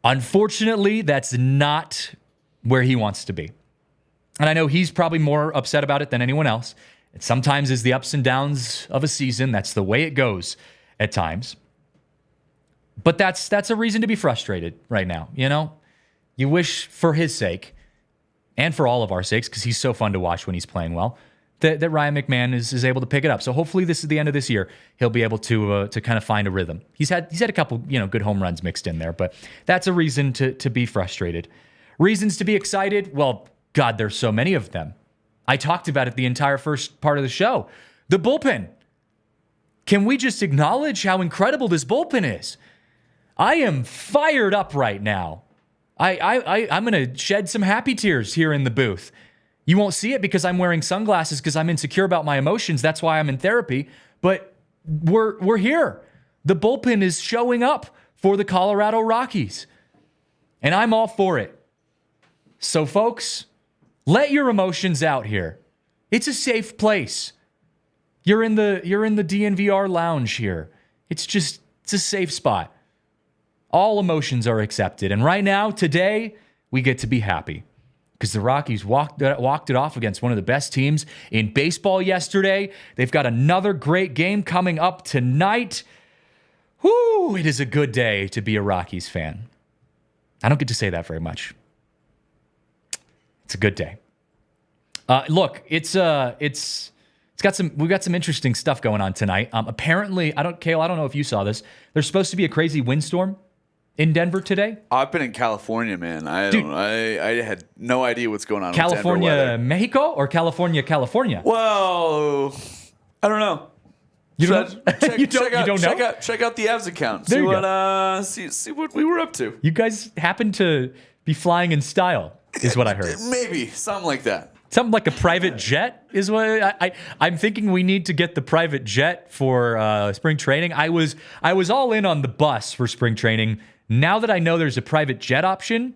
Unfortunately, that's not where he wants to be. And I know he's probably more upset about it than anyone else. It sometimes is the ups and downs of a season. That's the way it goes at times. But that's a reason to be frustrated right now, you know? You wish for his sake and for all of our sakes, because he's so fun to watch when he's playing well, that Ryan McMahon is able to pick it up. So hopefully this is the end of this year. He'll be able to kind of find a rhythm. He's had a couple, good home runs mixed in there, but that's a reason to be frustrated. Reasons to be excited? Well, God, there's so many of them. I talked about it the entire first part of the show. The bullpen. Can we just acknowledge how incredible this bullpen is? I am fired up right now. I'm going to shed some happy tears here in the booth. You won't see it because I'm wearing sunglasses because I'm insecure about my emotions. That's why I'm in therapy. But we're here. The bullpen is showing up for the Colorado Rockies. And I'm all for it. So, folks, let your emotions out here. It's a safe place. You're in the DNVR lounge here. It's a safe spot. All emotions are accepted. And right now, today, we get to be happy. Because the Rockies walked it off against one of the best teams in baseball yesterday. They've got another great game coming up tonight. Whoo, it is a good day to be a Rockies fan. I don't get to say that very much. It's a good day. Look, we've got some interesting stuff going on tonight. Apparently, Kale, I don't know if you saw this. There's supposed to be a crazy windstorm in Denver today. I've been in California, man. I had no idea what's going on. California, Mexico, or California, California? Well, I don't know. You don't know? Check out the Avs account. See what we were up to. You guys happen to be flying in style, is what I heard. Maybe something like that. Something like a private jet is what I'm thinking. We need to get the private jet for spring training. I was all in on the bus for spring training. Now that I know there's a private jet option,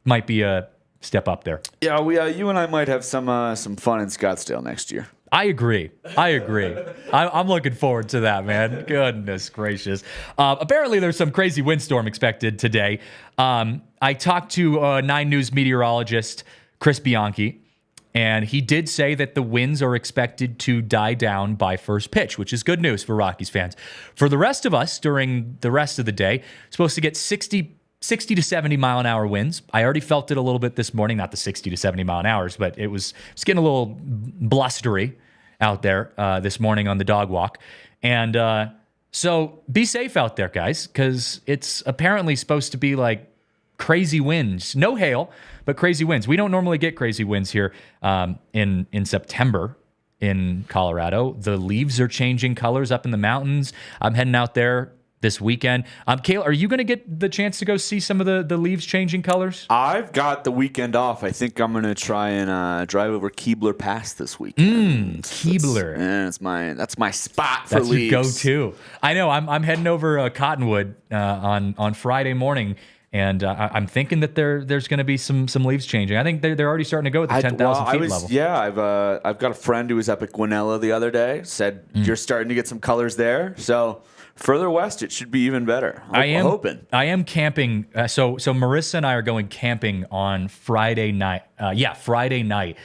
might be a step up there. Yeah, you and I might have some fun in Scottsdale next year. I agree. I'm looking forward to that, man. Goodness gracious. Apparently, there's some crazy windstorm expected today. I talked to 9 News meteorologist Chris Bianchi, and he did say that the winds are expected to die down by first pitch, which is good news for Rockies fans. For the rest of us, during the rest of the day, supposed to get 60 to 70 mile an hour winds. I already felt it a little bit this morning, not the 60 to 70 mile an hours, but it's getting a little blustery out there this morning on the dog walk. And so be safe out there, guys, because it's apparently supposed to be like crazy winds. No hail, but crazy winds. We don't normally get crazy winds here in September in Colorado. The leaves are changing colors up in the mountains. I'm heading out there this weekend. Kale, are you going to get the chance to go see some of the leaves changing colors? I've got the weekend off. I think I'm going to try and drive over Keebler Pass this weekend. Keebler. That's my spot for leaves. That's your go-to. I know. I'm heading over Cottonwood on Friday morning. And I'm thinking that there's going to be some leaves changing. I think they're already starting to go at the 10,000 feet level. Yeah, I've got a friend who was up at Guanella the other day. Said you're starting to get some colors there. So further west, it should be even better. I'm hoping. I am camping. So Marissa and I are going camping on Friday night. Friday night,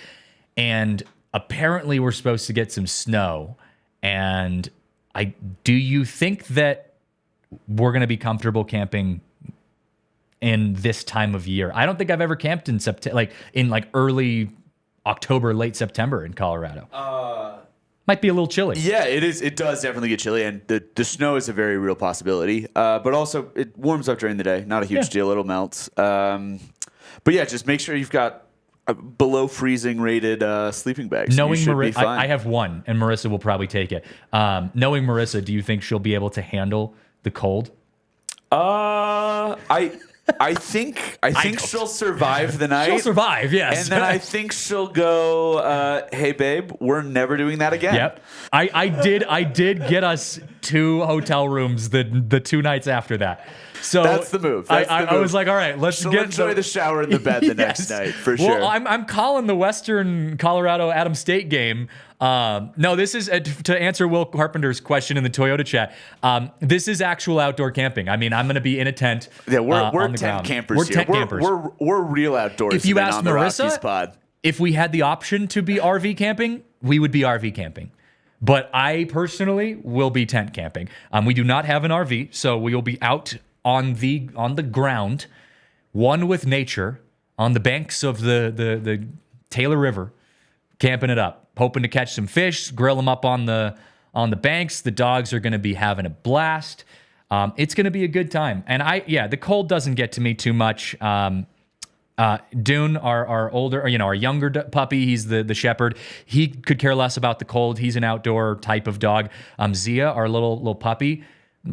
and apparently we're supposed to get some snow. And do you think that we're going to be comfortable camping in this time of year? I don't think I've ever camped in September, like early October, late September in Colorado. Might be a little chilly. Yeah, it is. It does definitely get chilly, and the snow is a very real possibility. But also, it warms up during the day. Not a huge deal. It'll melt. But yeah, just make sure you've got below freezing rated sleeping bags. Knowing Marissa, I have one, and Marissa will probably take it. Knowing Marissa, do you think she'll be able to handle the cold? I think she'll survive the night. She'll survive, yes. And then I think she'll go, hey, babe, we're never doing that again. Yep. I did get us 2 hotel rooms the 2 nights after that. So that's the move. I was like, all right, she'll enjoy the shower in the bed the next night, for sure. Well, I'm calling the Western Colorado Adams State game. No, this is to answer Will Carpenter's question in the Toyota chat. This is actual outdoor camping. I mean, I'm going to be in a tent. Yeah, we're on the tent ground. campers. We're here. tent campers. We're real outdoors. If you ask on the Marissa, Rockies pod. If we had the option to be RV camping, we would be RV camping. But I personally will be tent camping. We do not have an RV, so we will be out on the ground, one with nature, on the banks of the Taylor River, camping it up, hoping to catch some fish, grill them up on the banks. The dogs are going to be having a blast. It's going to be a good time. And the cold doesn't get to me too much. Dune, our older, or, our younger puppy, he's the shepherd. He could care less about the cold. He's an outdoor type of dog. Zia, our little puppy,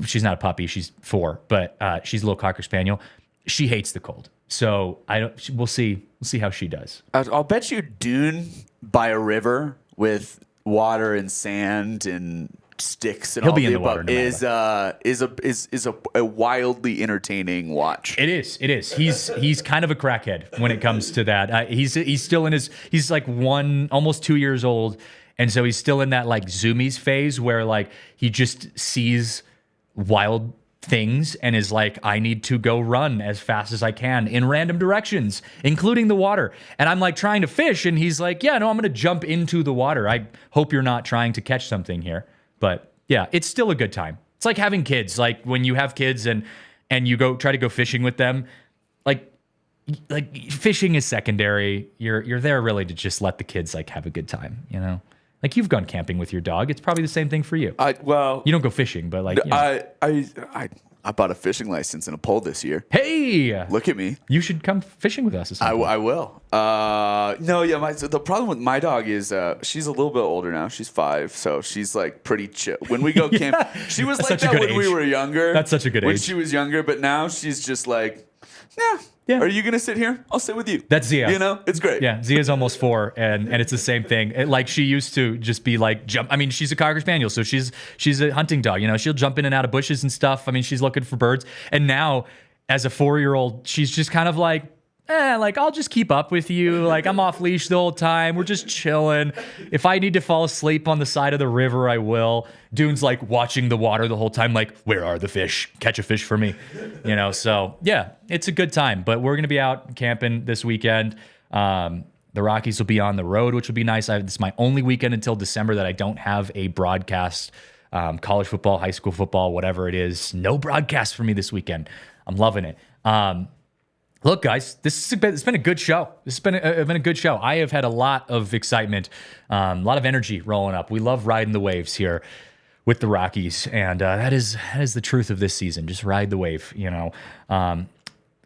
she's not a puppy, she's 4, but she's a little Cocker Spaniel. She hates the cold. So we'll see how she does. I'll bet you Dune by a river with water and sand and sticks and He'll all be the in the water above no is a wildly entertaining watch. It is. He's kind of a crackhead when it comes to that. He's still in he's like almost 2 years old, and so he's still in that like zoomies phase where like he just sees wild things and is like, I need to go run as fast as I can in random directions, including the water. And I'm like trying to fish, and he's like, yeah, no, I'm going to jump into the water. I hope you're not trying to catch something here. But yeah, it's still a good time. It's like having kids. Like when you have kids and you try to go fishing with them, like fishing is secondary. You're there really to just let the kids like have a good time, Like you've gone camping with your dog. It's probably the same thing for you. You don't go fishing, but like I bought a fishing license and a pole this year. Hey, look at me! You should come fishing with us. I will. The problem with my dog is she's a little bit older now. She's 5, so she's like pretty chill. When we go camp, she was like that when we were younger. That's such a good age. When she was younger, but now she's just like, yeah. Are you going to sit here? I'll sit with you. That's Zia. It's great. Yeah, Zia's almost 4, and it's the same thing. Like she used to just be like jump. I mean, she's a Cocker Spaniel, so she's a hunting dog. She'll jump in and out of bushes and stuff. I mean, she's looking for birds. And now, as a 4-year-old, she's just kind of like, like I'll just keep up with you. Like I'm off leash the whole time. We're just chilling. If I need to fall asleep on the side of the river, I will. Dune's like watching the water the whole time. Like, where are the fish? Catch a fish for me. So yeah, it's a good time, but we're going to be out camping this weekend. The Rockies will be on the road, which will be nice. This is my only weekend until December that I don't have a broadcast. College football, high school football, whatever it is. No broadcast for me this weekend. I'm loving it. Look, guys, it's been a good show. This has been a good show. I have had a lot of excitement, a lot of energy rolling up. We love riding the waves here with the Rockies, and that is the truth of this season. Just ride the wave,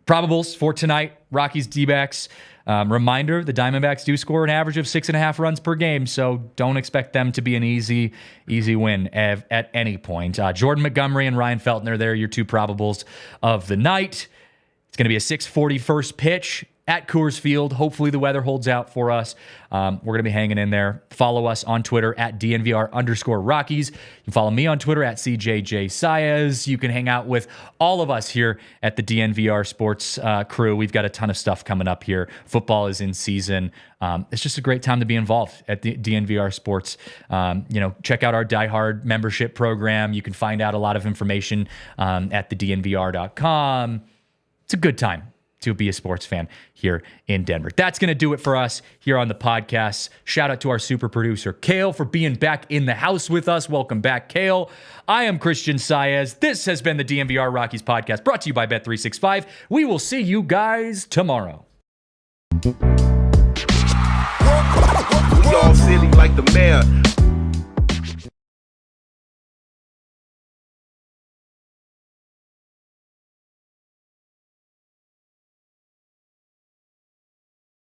Probables for tonight, Rockies D-backs. Reminder, the Diamondbacks do score an average of 6.5 runs per game, so don't expect them to be an easy win at any point. Jordan Montgomery and Ryan Feltner, they're your 2 probables of the night. It's going to be a 6:40 first pitch at Coors Field. Hopefully the weather holds out for us. We're going to be hanging in there. Follow us on Twitter at DNVR_Rockies. You can follow me on Twitter at CJJ Saez. You can hang out with all of us here at the DNVR Sports crew. We've got a ton of stuff coming up here. Football is in season. It's just a great time to be involved at the DNVR Sports. Check out our Die Hard membership program. You can find out a lot of information at thednvr.com. It's a good time to be a sports fan here in Denver. That's going to do it for us here on the podcast. Shout out to our super producer, Kale, for being back in the house with us. Welcome back, Kale. I am Christian Saez. This has been the DNVR Rockies Podcast, brought to you by Bet365. We will see you guys tomorrow. We all silly like the mayor.